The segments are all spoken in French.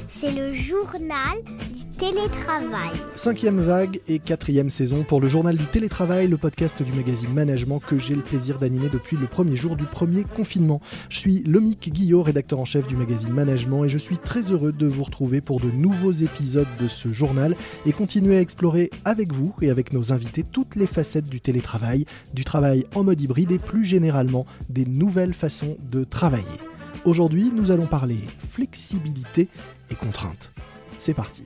C'est le journal du télétravail. 5e vague et 4e saison pour le journal du télétravail, le podcast du magazine Management que j'ai le plaisir d'animer depuis le premier jour du premier confinement. Je suis Lomique Guillot, rédacteur en chef du magazine Management, et je suis très heureux de vous retrouver pour de nouveaux épisodes de ce journal et continuer à explorer avec vous et avec nos invités toutes les facettes du télétravail, du travail en mode hybride et plus généralement des nouvelles façons de travailler. Aujourd'hui, nous allons parler flexibilité et contraintes. C'est parti.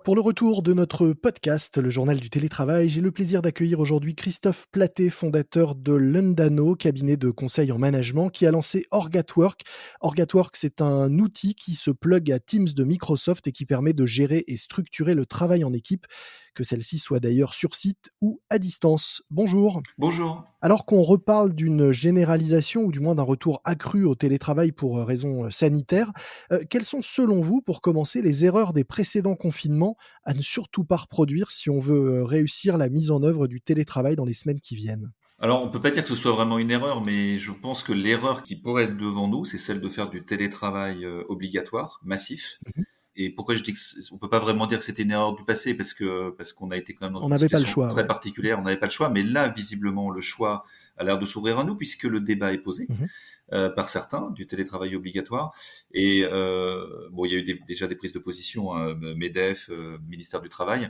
Pour le retour de notre podcast, le journal du télétravail, j'ai le plaisir d'accueillir aujourd'hui Christophe Platé, fondateur de Lundano, cabinet de conseil en management, qui a lancé Org@Work. Org@Work, c'est un outil qui se plug à Teams de Microsoft et qui permet de gérer et structurer le travail en équipe, que celle-ci soit d'ailleurs sur site ou à distance. Bonjour. Bonjour. Alors qu'on reparle d'une généralisation ou du moins d'un retour accru au télétravail pour raisons sanitaires, quelles sont selon vous, pour commencer, les erreurs des précédents confinements à ne surtout pas reproduire si on veut réussir la mise en œuvre du télétravail dans les semaines qui viennent ? Alors, on peut pas dire que ce soit vraiment une erreur, mais je pense que l'erreur qui pourrait être devant nous, c'est celle de faire du télétravail obligatoire, massif. Et pourquoi je dis qu'on peut pas vraiment dire que c'était une erreur du passé, parce qu'on a été quand même dans une situation très particulière, on n'avait pas le choix, mais là, visiblement, le choix a l'air de s'ouvrir à nous, puisque le débat est posé par certains du télétravail obligatoire. Et il y a eu déjà des prises de position, MEDEF, ministère du Travail.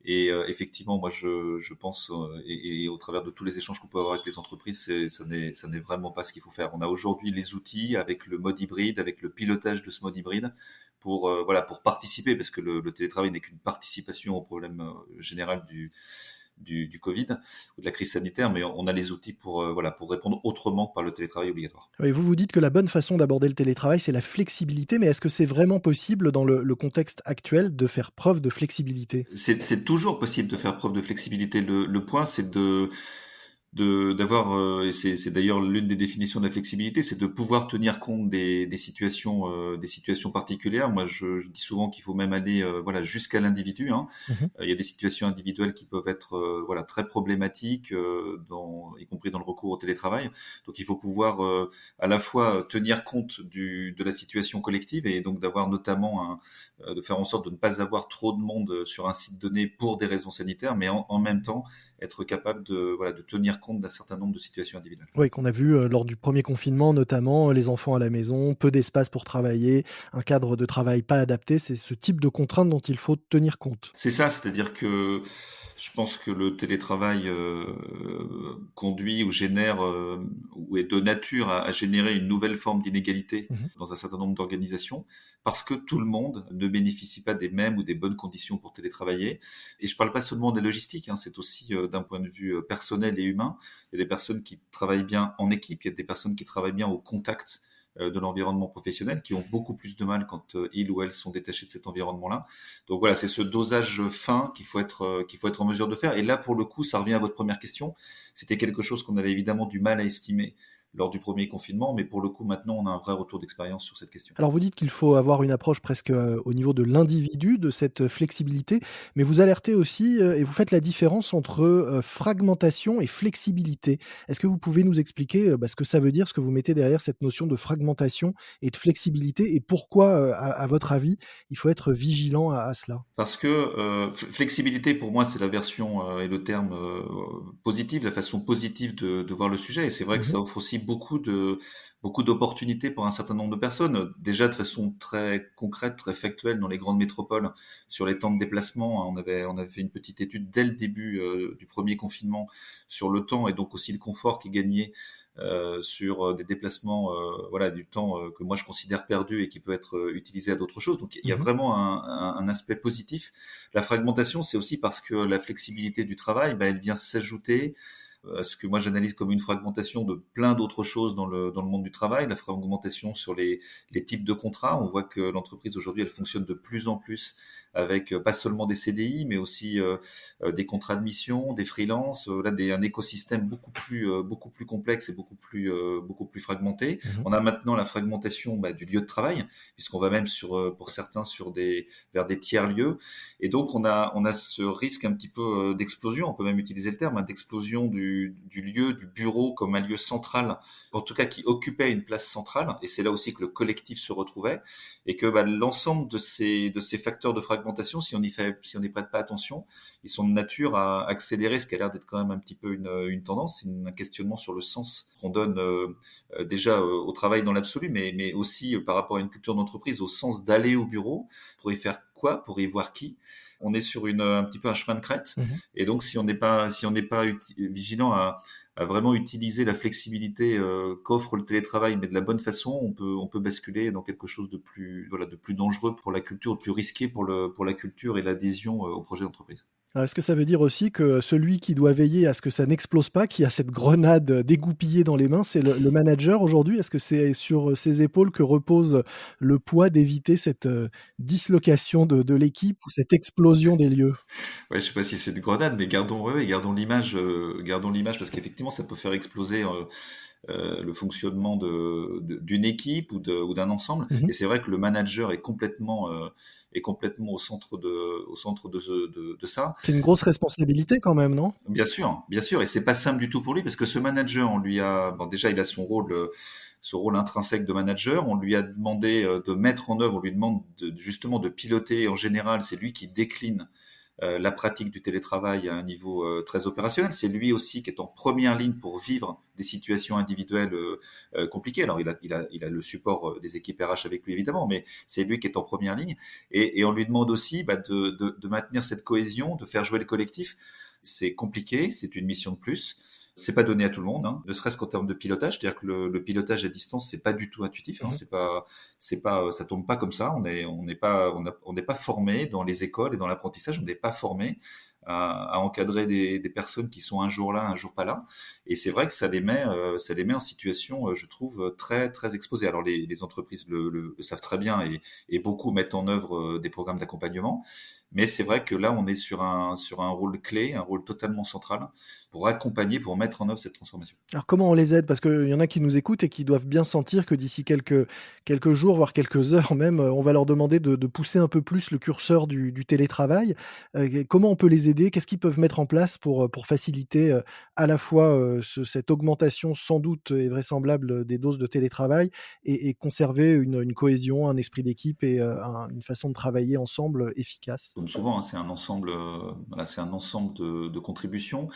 Et effectivement, moi, je pense, et au travers de tous les échanges qu'on peut avoir avec les entreprises, ça n'est vraiment pas ce qu'il faut faire. On a aujourd'hui les outils avec le mode hybride, avec le pilotage de ce mode hybride, pour participer, parce que le télétravail n'est qu'une participation au problème général du Covid ou de la crise sanitaire, mais on a les outils pour répondre autrement que par le télétravail obligatoire. Oui, vous dites que la bonne façon d'aborder le télétravail, c'est la flexibilité, mais est-ce que c'est vraiment possible dans le contexte actuel de faire preuve de flexibilité ? C'est toujours possible de faire preuve de flexibilité. Le point, c'est d'avoir, et c'est d'ailleurs l'une des définitions de la flexibilité, c'est de pouvoir tenir compte des situations particulières. Moi, je dis souvent qu'il faut même aller jusqu'à l'individu. Il y a des situations individuelles qui peuvent être très problématiques, y compris dans le recours au télétravail. Donc, il faut pouvoir à la fois tenir compte de la situation collective, et donc d'avoir notamment de faire en sorte de ne pas avoir trop de monde sur un site donné pour des raisons sanitaires, mais en même temps être capable de tenir compte d'un certain nombre de situations individuelles. Oui, qu'on a vu lors du premier confinement, notamment les enfants à la maison, peu d'espace pour travailler, un cadre de travail pas adapté. C'est ce type de contraintes dont il faut tenir compte. C'est ça, c'est-à-dire que je pense que le télétravail conduit ou génère ou est de nature à générer une nouvelle forme d'inégalité dans un certain nombre d'organisations, parce que tout le monde ne bénéficie pas des mêmes ou des bonnes conditions pour télétravailler. Et je parle pas seulement des logistiques, c'est aussi d'un point de vue personnel et humain. Il y a des personnes qui travaillent bien en équipe, il y a des personnes qui travaillent bien au contact de l'environnement professionnel, qui ont beaucoup plus de mal quand ils ou elles sont détachés de cet environnement-là. Donc voilà, c'est ce dosage fin qu'il faut être en mesure de faire. Et là, pour le coup, ça revient à votre première question. C'était quelque chose qu'on avait évidemment du mal à estimer lors du premier confinement, mais pour le coup, maintenant, on a un vrai retour d'expérience sur cette question. Alors vous dites qu'il faut avoir une approche presque au niveau de l'individu, de cette flexibilité, mais vous alertez aussi et vous faites la différence entre fragmentation et flexibilité. Est-ce que vous pouvez nous expliquer ce que ça veut dire, ce que vous mettez derrière cette notion de fragmentation et de flexibilité, et pourquoi, à votre avis, il faut être vigilant à cela ? Parce que flexibilité, pour moi, c'est la version et le terme positif, la façon positive de voir le sujet. Et c'est vrai que ça offre aussi beaucoup d'opportunités pour un certain nombre de personnes. Déjà de façon très concrète, très factuelle, dans les grandes métropoles, sur les temps de déplacement. On avait fait une petite étude dès le début du premier confinement sur le temps, et donc aussi le confort qui gagnait sur des déplacements, du temps que moi je considère perdu et qui peut être utilisé à d'autres choses. Donc il y a vraiment un aspect positif. La fragmentation, c'est aussi parce que la flexibilité du travail, elle vient s'ajouter à ce que moi j'analyse comme une fragmentation de plein d'autres choses dans le monde du travail. La fragmentation sur les types de contrats. On voit que l'entreprise aujourd'hui, elle fonctionne de plus en plus avec pas seulement des CDI, mais aussi des contrats de mission, des freelances, un écosystème beaucoup plus complexe et beaucoup plus fragmenté. On a maintenant la fragmentation du lieu de travail, puisqu'on va même pour certains vers des tiers lieux. Et donc on a ce risque un petit peu d'explosion, on peut même utiliser le terme, d'explosion du du lieu, du bureau comme un lieu central, en tout cas qui occupait une place centrale, et c'est là aussi que le collectif se retrouvait, et que l'ensemble de ces facteurs de fragmentation, si on n'y prête pas attention, ils sont de nature à accélérer ce qui a l'air d'être quand même un petit peu une tendance, un questionnement sur le sens qu'on donne déjà au travail dans l'absolu, mais aussi par rapport à une culture d'entreprise, au sens d'aller au bureau, pour y faire quoi, pour y voir qui. On est sur un petit peu un chemin de crête, et donc si on n'est pas vigilant à vraiment utiliser la flexibilité qu'offre le télétravail, mais de la bonne façon, on peut basculer dans quelque chose de plus dangereux pour la culture, de plus risqué pour la culture et l'adhésion au projet d'entreprise. Alors, est-ce que ça veut dire aussi que celui qui doit veiller à ce que ça n'explose pas, qui a cette grenade dégoupillée dans les mains, c'est le manager aujourd'hui? Est-ce que c'est sur ses épaules que repose le poids d'éviter cette dislocation de l'équipe ou cette explosion des lieux? Ouais, je sais pas si c'est une grenade, mais gardons l'image, parce qu'effectivement, ça peut faire exploser le fonctionnement d'une équipe ou d'un ensemble. Et c'est vrai que le manager est complètement au centre de ça. C'est une grosse responsabilité quand même, non? Bien sûr, et c'est pas simple du tout pour lui, parce que ce manager, déjà, il a son rôle intrinsèque de manager. On lui a demandé de mettre en œuvre, on lui demande justement de piloter. En général, c'est lui qui décline la pratique du télétravail à un niveau très opérationnel. C'est lui aussi qui est en première ligne pour vivre des situations individuelles compliquées. Alors, il a le support des équipes RH avec lui, évidemment, mais c'est lui qui est en première ligne. Et on lui demande aussi de maintenir cette cohésion, de faire jouer le collectif. C'est compliqué, c'est une mission de plus. C'est pas donné à tout le monde, ne serait-ce qu'en termes de pilotage. C'est-à-dire que le pilotage à distance, c'est pas du tout intuitif. Ça tombe pas comme ça. On n'est pas formé dans les écoles et dans l'apprentissage. On n'est pas formé à encadrer des personnes qui sont un jour là, un jour pas là. Et c'est vrai que ça les met en situation, je trouve, très très exposées. Alors les entreprises le savent très bien, et beaucoup mettent en œuvre des programmes d'accompagnement. Mais c'est vrai que là, on est sur un rôle clé, un rôle totalement central pour accompagner, pour mettre en œuvre cette transformation. Alors comment on les aide? Parce qu'il y en a qui nous écoutent et qui doivent bien sentir que d'ici quelques jours, voire quelques heures même, on va leur demander de pousser un peu plus le curseur du télétravail. Comment on peut les aider? Qu'est-ce qu'ils peuvent mettre en place pour faciliter à la fois cette augmentation sans doute et vraisemblable des doses de télétravail et conserver une cohésion, un esprit d'équipe et une façon de travailler ensemble efficace? Comme souvent, c'est un ensemble, de contributions.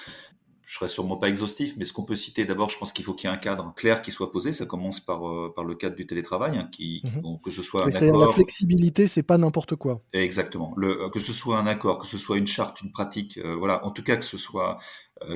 Je serai sûrement pas exhaustif, mais ce qu'on peut citer d'abord, je pense qu'il faut qu'il y ait un cadre clair qui soit posé. Ça commence par le cadre du télétravail, que ce soit un C'est-à-dire la accord. flexibilité, c'est pas n'importe quoi. Exactement. Que ce soit un accord, que ce soit une charte, une pratique, voilà. En tout cas, que ce soit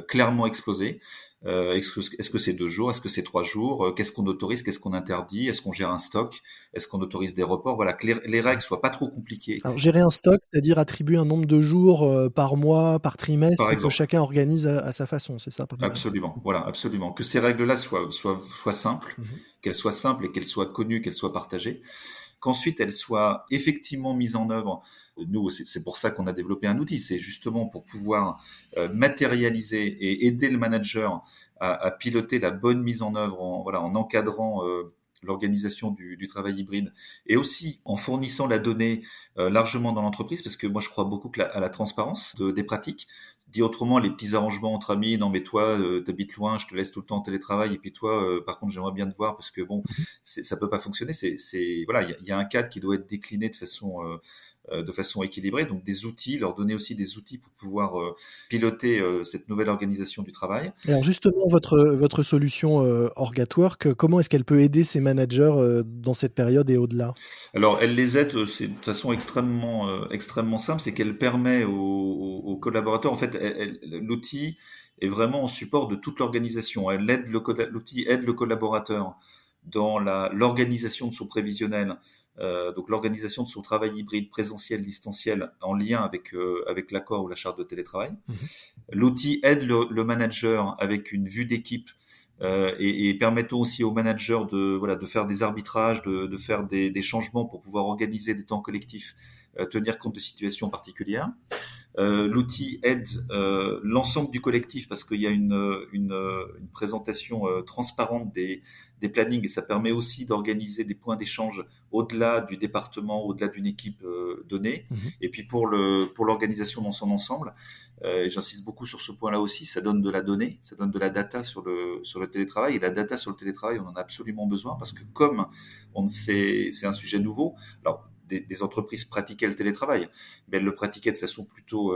clairement exposé. Est-ce que c'est 2 jours? Est-ce que c'est 3 jours? Qu'est-ce qu'on autorise? Qu'est-ce qu'on interdit? Est-ce qu'on gère un stock? Est-ce qu'on autorise des reports? Voilà, que les règles soient pas trop compliquées. Alors gérer un stock, c'est-à-dire attribuer un nombre de jours, par mois, par trimestre, Par que exemple. chacun organise à sa façon, c'est ça, par exemple? Absolument. Voilà, absolument. Que ces règles-là soient simples, qu'elles soient simples et qu'elles soient connues, qu'elles soient partagées. Qu'ensuite elles soient effectivement mises en œuvre. Nous, c'est pour ça qu'on a développé un outil. C'est justement pour pouvoir matérialiser et aider le manager à piloter la bonne mise en œuvre en encadrant l'organisation du travail hybride, et aussi en fournissant la donnée largement dans l'entreprise, parce que moi je crois beaucoup à la transparence des pratiques. Dit autrement, les petits arrangements entre amis, non mais toi t'habites loin, je te laisse tout le temps en télétravail, et puis toi par contre j'aimerais bien te voir, parce que bon, ça peut pas fonctionner. Voilà, il y a un cadre qui doit être décliné de façon équilibrée, donc des outils, leur donner aussi des outils pour pouvoir piloter cette nouvelle organisation du travail. Alors justement, votre solution, Org@Work, comment est-ce qu'elle peut aider ces managers, dans cette période et au-delà? Alors, elle les aide, c'est de façon extrêmement simple, c'est qu'elle permet aux collaborateurs, en fait, l'outil est vraiment en support de toute l'organisation. L'outil aide le collaborateur dans l'organisation de son prévisionnel, donc l'organisation de son travail hybride, présentiel, distanciel, en lien avec l'accord ou la charte de télétravail. L'outil aide le manager avec une vue d'équipe, et permettons aussi aux managers de faire des arbitrages, de faire des changements pour pouvoir organiser des temps collectifs, tenir compte de situations particulières. L'outil aide l'ensemble du collectif, parce qu'il y a une présentation transparente des plannings, et ça permet aussi d'organiser des points d'échange au-delà du département, au-delà d'une équipe donnée. Et puis pour l'organisation dans son ensemble, et j'insiste beaucoup sur ce point-là aussi, ça donne de la donnée, ça donne de la data sur le télétravail. Et la data sur le télétravail, on en a absolument besoin parce que comme c'est un sujet nouveau, alors des entreprises pratiquaient le télétravail, mais elles le pratiquaient de façon plutôt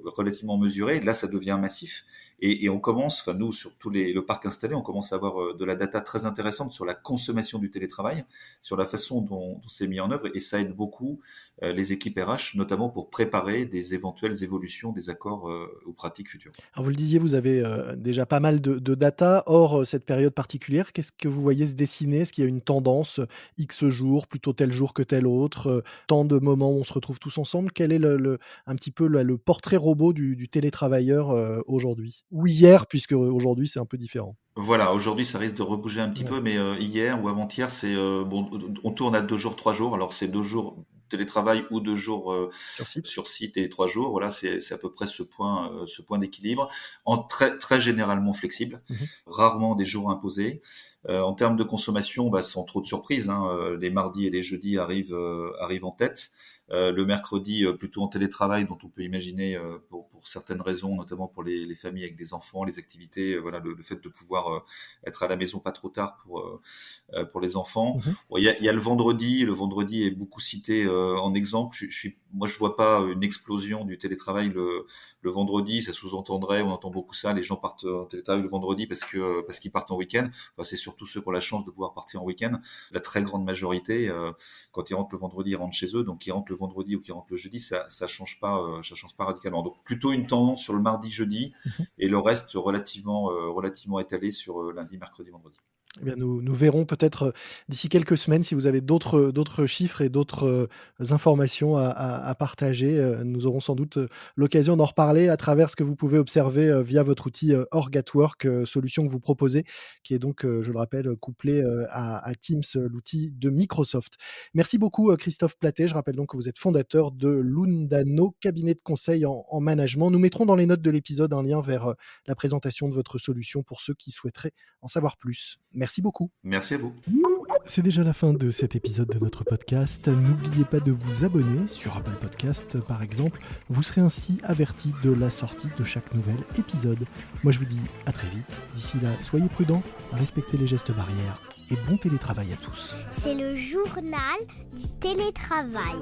relativement mesurée. Là, ça devient massif. Et on commence, enfin nous, sur le parc installé, on commence à avoir de la data très intéressante sur la consommation du télétravail, sur la façon dont c'est mis en œuvre, et ça aide beaucoup les équipes RH, notamment pour préparer des éventuelles évolutions des accords aux pratiques futures. Alors vous le disiez, vous avez déjà pas mal de data. Hors cette période particulière, qu'est-ce que vous voyez se dessiner? Est-ce qu'il y a une tendance, X jours, plutôt tel jour que tel autre, tant de moments où on se retrouve tous ensemble? Quel est un petit peu le portrait robot du télétravailleur aujourd'hui? Ou hier, puisque aujourd'hui c'est un peu différent. Voilà, aujourd'hui ça risque de rebouger un petit Ouais, peu, mais hier ou avant-hier, on tourne à 2 jours, 3 jours. Alors c'est 2 jours télétravail ou 2 jours sur site? sur site et 3 jours. Voilà, c'est à peu près ce point d'équilibre, en très très généralement flexible, Mmh. rarement des jours imposés. En termes de consommation, sans trop de surprises, hein, les mardis et les jeudis arrivent en tête. Le mercredi, plutôt en télétravail, dont on peut imaginer pour certaines raisons, notamment pour les familles avec des enfants, les activités, voilà, le fait de pouvoir être à la maison pas trop tard pour les enfants. Mmh. Bon, il y a le vendredi. Le vendredi est beaucoup cité en exemple. Moi, je vois pas une explosion du télétravail le vendredi. Ça sous-entendrait, on entend beaucoup ça, les gens partent en télétravail le vendredi parce qu'ils partent en week-end. Enfin, c'est surtout ceux qui ont la chance de pouvoir partir en week-end. La très grande majorité, quand ils rentrent le vendredi, ils rentrent chez eux. Donc, ils rentrent le vendredi ou qu'ils rentrent le jeudi, ça change pas radicalement. Donc, plutôt une tendance sur le mardi, jeudi, Mmh. et le reste relativement étalé sur lundi, mercredi, vendredi. Eh bien, nous verrons peut-être, d'ici quelques semaines si vous avez d'autres chiffres et d'autres, informations à partager. Nous aurons sans doute, l'occasion d'en reparler à travers ce que vous pouvez observer, via votre outil, Org at Work, solution que vous proposez, qui est donc, je le rappelle, couplée, à Teams, l'outil de Microsoft. Merci beaucoup, Christophe Platet. Je rappelle donc que vous êtes fondateur de Lundano, cabinet de conseil en management. Nous mettrons dans les notes de l'épisode un lien vers, la présentation de votre solution pour ceux qui souhaiteraient en savoir plus. Merci beaucoup. Merci à vous. C'est déjà la fin de cet épisode de notre podcast. N'oubliez pas de vous abonner sur Apple Podcast, par exemple. Vous serez ainsi averti de la sortie de chaque nouvel épisode. Moi, je vous dis à très vite. D'ici là, soyez prudents, respectez les gestes barrières et bon télétravail à tous. C'est le journal du télétravail.